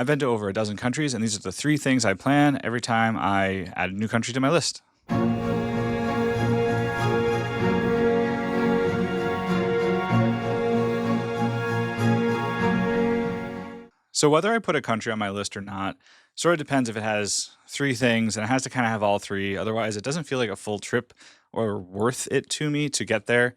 I've been to over a dozen countries, and these are the three things I plan every time I add a new country to my list. So whether I put a country on my list or not sort of depends if it has three things, and it has to kind of have all three. Otherwise, it doesn't feel like a full trip or worth it to me to get there.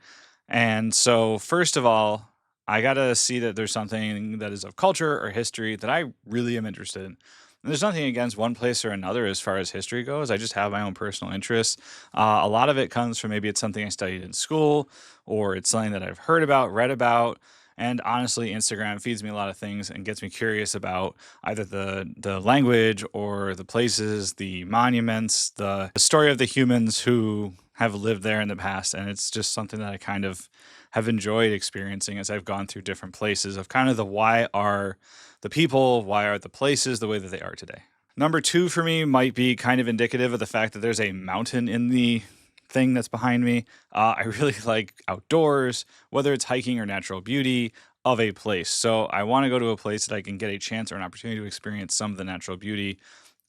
And so, first of all, I gotta see that there's something that is of culture or history that I really am interested in. And there's nothing against one place or another as far as history goes. I just have my own personal interests. A lot of it comes from maybe it's something I studied in school, or it's something that I've heard about, read about, and honestly, Instagram feeds me a lot of things and gets me curious about either the language or the places, the monuments, the story of the humans who have lived there in the past. And it's just something that I kind of have enjoyed experiencing as I've gone through different places of kind of the why are the people, why are the places the way that they are today. Number two for me might be kind of indicative of the fact that there's a mountain in the thing that's behind me. I really like outdoors, whether it's hiking or natural beauty of a place. So I want to go to a place that I can get a chance or an opportunity to experience some of the natural beauty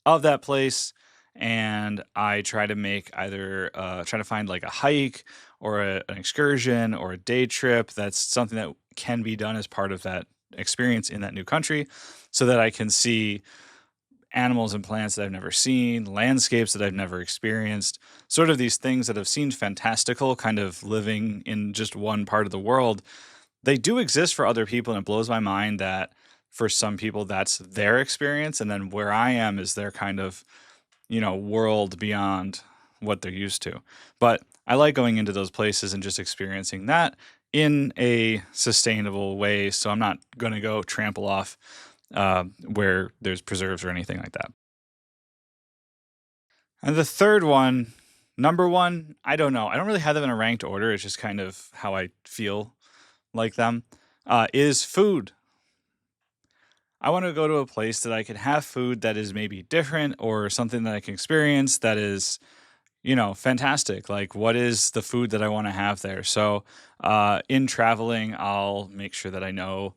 of that place. And I try to make either try to find like a hike or an excursion or a day trip that's something that can be done as part of that experience in that new country so that I can see animals and plants that I've never seen, landscapes that I've never experienced, sort of these things that have seemed fantastical, kind of living in just one part of the world. They do exist for other people, and it blows my mind that for some people that's their experience, and then where I am is their kind of, world beyond what they're used to. But I like going into those places and just experiencing that in a sustainable way. So I'm not going to go trample off where there's preserves or anything like that. And the third one, number one, I don't know. I don't really have them in a ranked order. It's just kind of how I feel like them. Is food. I want to go to a place that I can have food that is maybe different or something that I can experience that is, fantastic. Like, what is the food that I want to have there? So, in traveling, I'll make sure that I know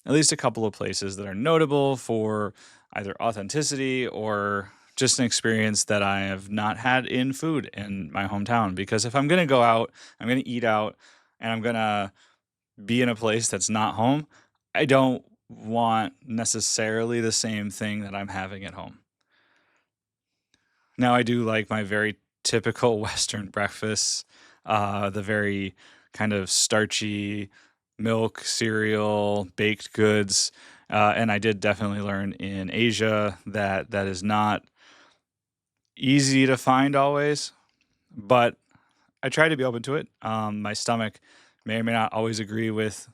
at least a couple of places that are notable for either authenticity or just an experience that I have not had in food in my hometown. Because if I'm going to go out, I'm going to eat out, and I'm going to be in a place that's not home, I don't want necessarily the same thing that I'm having at home. Now, I do like my very typical Western breakfasts, the very kind of starchy milk, cereal, baked goods. And I did definitely learn in Asia that that is not easy to find always, but I try to be open to it. My stomach may or may not always agree with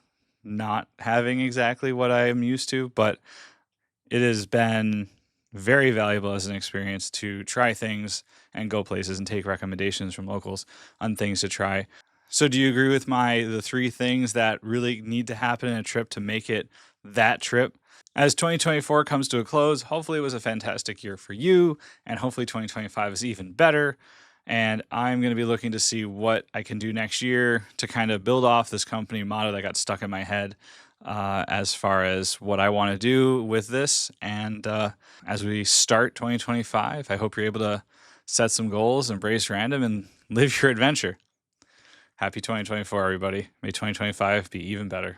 not having exactly what I am used to, but it has been very valuable as an experience to try things and go places and take recommendations from locals on things to try. So do you agree with the three things that really need to happen in a trip to make it that trip? As 2024 comes to a close, hopefully it was a fantastic year for you, and hopefully 2025 is even better. And I'm going to be looking to see what I can do next year to kind of build off this company motto that got stuck in my head as far as what I want to do with this. And as we start 2025, I hope you're able to set some goals, embrace random, and live your adventure. Happy 2024, everybody. May 2025 be even better.